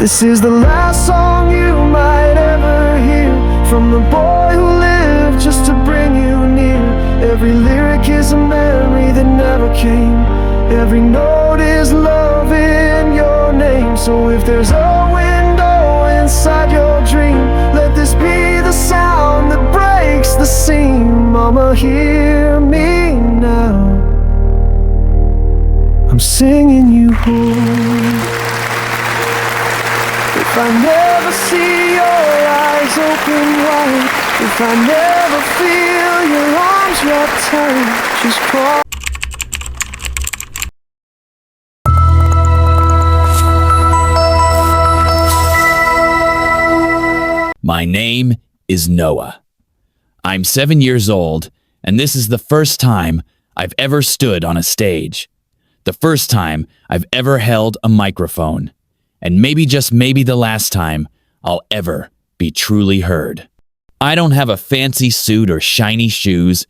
This is the last song you might ever hear, from the boy who lived just to bring you near. Every lyric is a memory that never came. Every note is love in your name. So if there's a window inside your dream, let this be the sound that breaks the seam. Mama, hear me now, I'm singing you home. If I never see your eyes open wide, if I never feel your arms wrapped tight, just call. My name is Noah. I'm 7 years old, and this is the first time I've ever stood on a stage. The first time I've ever held a microphone. And maybe, just maybe, the last time I'll ever be truly heard. I don't have a fancy suit or shiny shoes.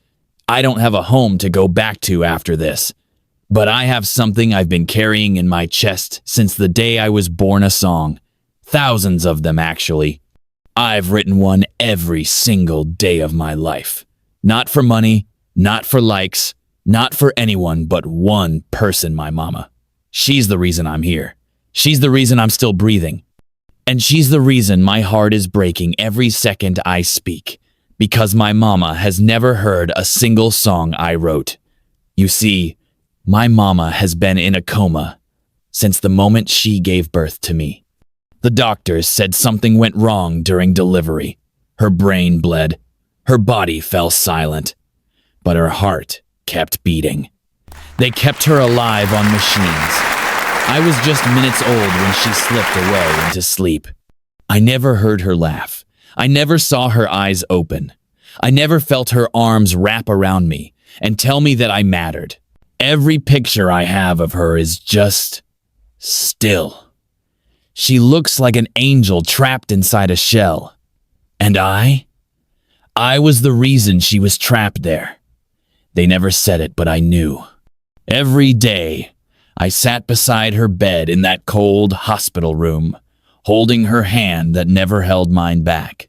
I don't have a home to go back to after this. But I have something I've been carrying in my chest since the day I was born, a song. Thousands of them, actually. I've written one every single day of my life. Not for money, not for likes, not for anyone but one person, my mama. She's the reason I'm here. She's the reason I'm still breathing. And she's the reason my heart is breaking every second I speak, because my mama has never heard a single song I wrote. You see, my mama has been in a coma since the moment she gave birth to me. The doctors said something went wrong during delivery. Her brain bled. Her body fell silent. But her heart kept beating. They kept her alive on machines. I was just minutes old when she slipped away into sleep. I never heard her laugh. I never saw her eyes open. I never felt her arms wrap around me and tell me that I mattered. Every picture I have of her is just still. She looks like an angel trapped inside a shell. And I was the reason she was trapped there. They never said it, but I knew. Every day, I sat beside her bed in that cold hospital room, holding her hand that never held mine back.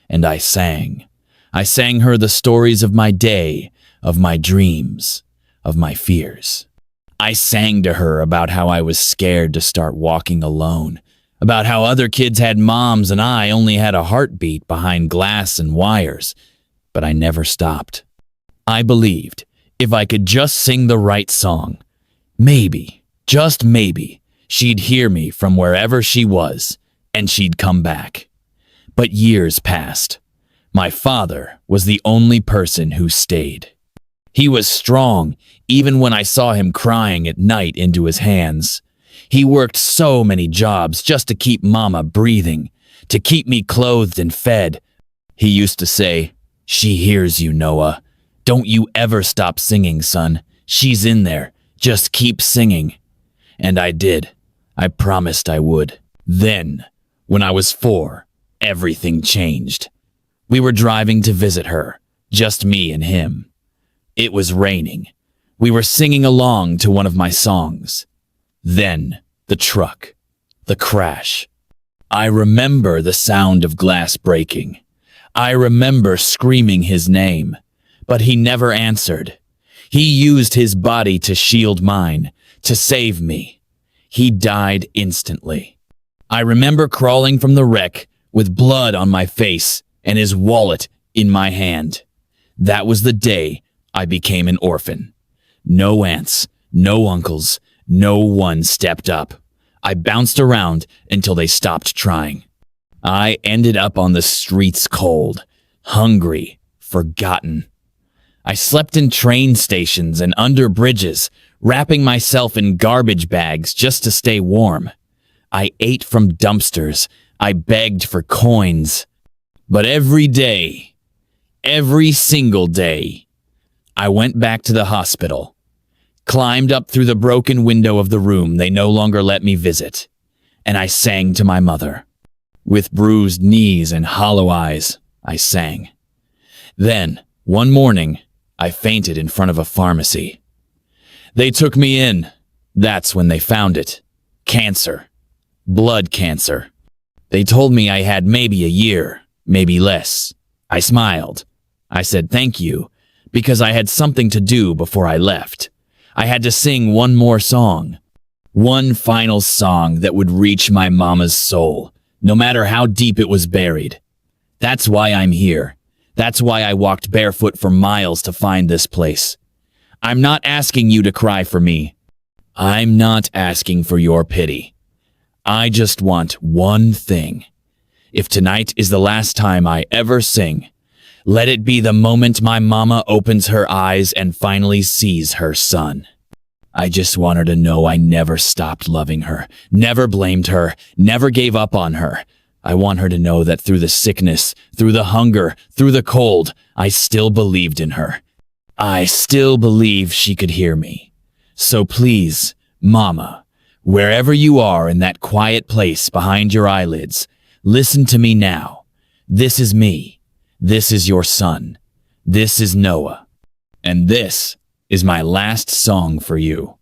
And I sang. I sang her the stories of my day, of my dreams, of my fears. I sang to her about how I was scared to start walking alone, about how other kids had moms and I only had a heartbeat behind glass and wires. But I never stopped. I believed if I could just sing the right song, maybe, just maybe, she'd hear me from wherever she was, and she'd come back. But years passed. My father was the only person who stayed. He was strong, even when I saw him crying at night into his hands. He worked so many jobs just to keep Mama breathing, to keep me clothed and fed. He used to say, "She hears you, Noah. Don't you ever stop singing, son. She's in there. Just keep singing." And I did. I promised I would. Then, when I was 4, everything changed. We were driving to visit her, just me and him. It was raining. We were singing along to one of my songs. Then, the truck. The crash. I remember the sound of glass breaking. I remember screaming his name, but he never answered. He used his body to shield mine, to save me. He died instantly. I remember crawling from the wreck with blood on my face and his wallet in my hand. That was the day I became an orphan. No aunts, no uncles, no one stepped up. I bounced around until they stopped trying. I ended up on the streets cold, hungry, forgotten. I slept in train stations and under bridges, wrapping myself in garbage bags just to stay warm. I ate from dumpsters. I begged for coins. But every day, every single day, I went back to the hospital, climbed up through the broken window of the room they no longer let me visit, and I sang to my mother. With bruised knees and hollow eyes, I sang. Then, one morning, I fainted in front of a pharmacy. They took me in. That's when they found it. Cancer. Blood cancer. They told me I had maybe a year, maybe less. I smiled. I said thank you, because I had something to do before I left. I had to sing one more song. One final song that would reach my mama's soul, no matter how deep it was buried. That's why I'm here. That's why I walked barefoot for miles to find this place. I'm not asking you to cry for me. I'm not asking for your pity. I just want one thing. If tonight is the last time I ever sing, let it be the moment my mama opens her eyes and finally sees her son. I just want her to know I never stopped loving her, never blamed her, never gave up on her. I want her to know that through the sickness, through the hunger, through the cold, I still believed in her. I still believe she could hear me. So please, Mama, wherever you are in that quiet place behind your eyelids, listen to me now. This is me. This is your son. This is Noah. And this is my last song for you.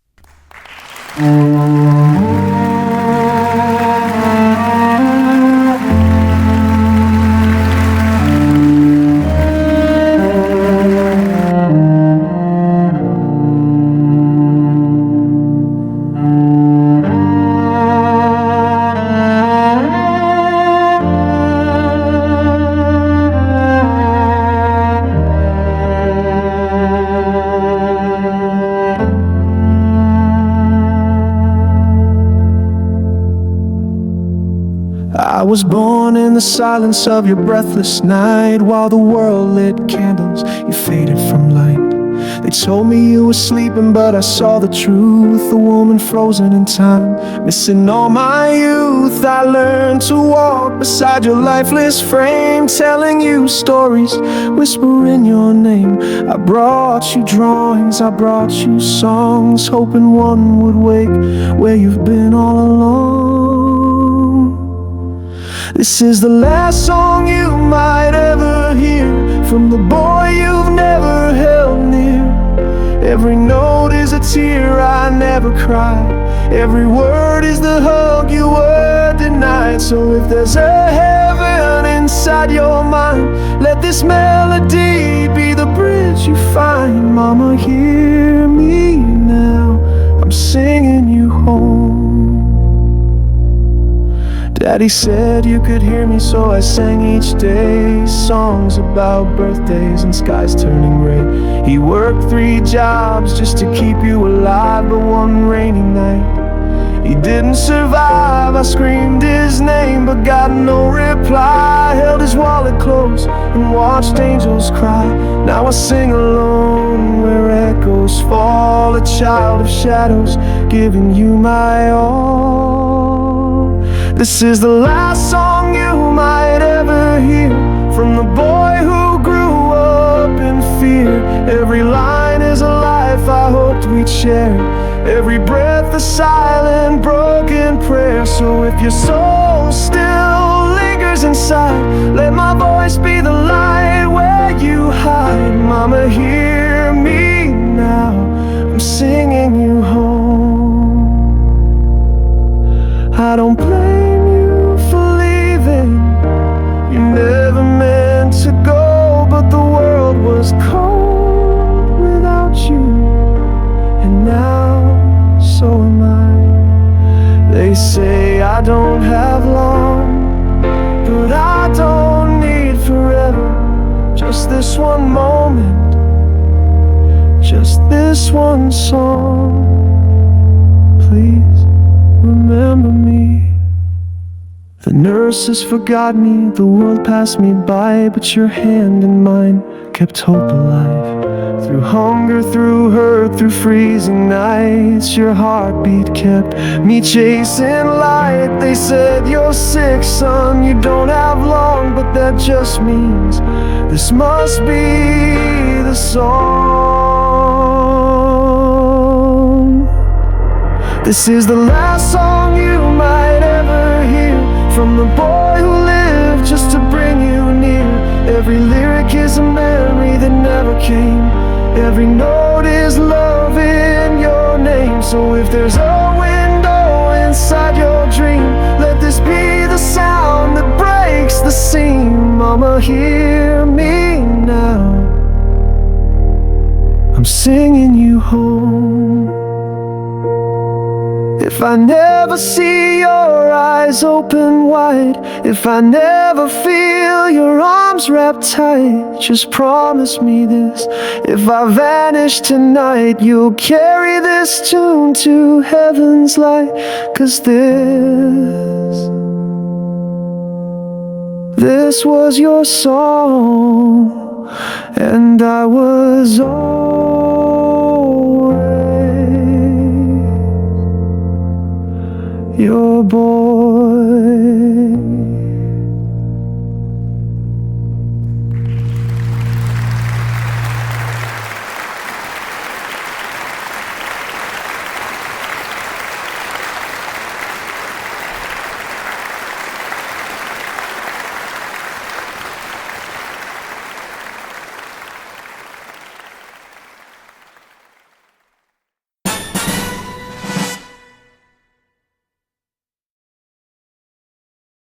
I was born in the silence of your breathless night. While the world lit candles, you faded from light. They told me you were sleeping, but I saw the truth. A woman frozen in time, missing all my youth. I learned to walk beside your lifeless frame, telling you stories, whispering your name. I brought you drawings, I brought you songs, hoping one would wake where you've been all along. This is the last song you might ever hear from the boy you've never held near. Every note is a tear I never cried. Every word is the hug you were denied. So if there's a heaven inside your mind, let this melody be the bridge you find. Mama, hear me now, I'm singing you home. Daddy said you could hear me, so I sang each day songs about birthdays and skies turning red. He worked 3 jobs just to keep you alive, but one rainy night he didn't survive. I screamed his name but got no reply. Held his wallet close and watched angels cry. Now I sing alone where echoes fall, a child of shadows, giving you my all. This is the last song you might ever hear from the boy who grew up in fear. Every line is a life I hoped we'd share. Every breath a silent, broken prayer. So if your soul still lingers inside, let my voice be the light where you hide. Mama, hear me now, I'm singing you home. I don't blame you for leaving. You never meant to go, but the world was cold without you. And now, so am I. They say I don't have long, but I don't need forever. Just this one moment, just this one song. Please remember me. The nurses forgot me, the world passed me by, but your hand in mine kept hope alive. Through hunger, through hurt, through freezing nights, your heartbeat kept me chasing light. They said you're sick, son, you don't have long, but that just means this must be the song. This is the last song you might ever hear from the boy who lived just to bring you near. Every lyric is a memory that never came. Every note is love in your name. So if there's a window inside your dream, let this be the sound hear me now. I'm singing you home. If I never see your eyes open wide, if I never feel your arms wrapped tight, just promise me this: if I vanish tonight, you'll carry this tune to heaven's light. 'Cause this was your song, and I was always your boy.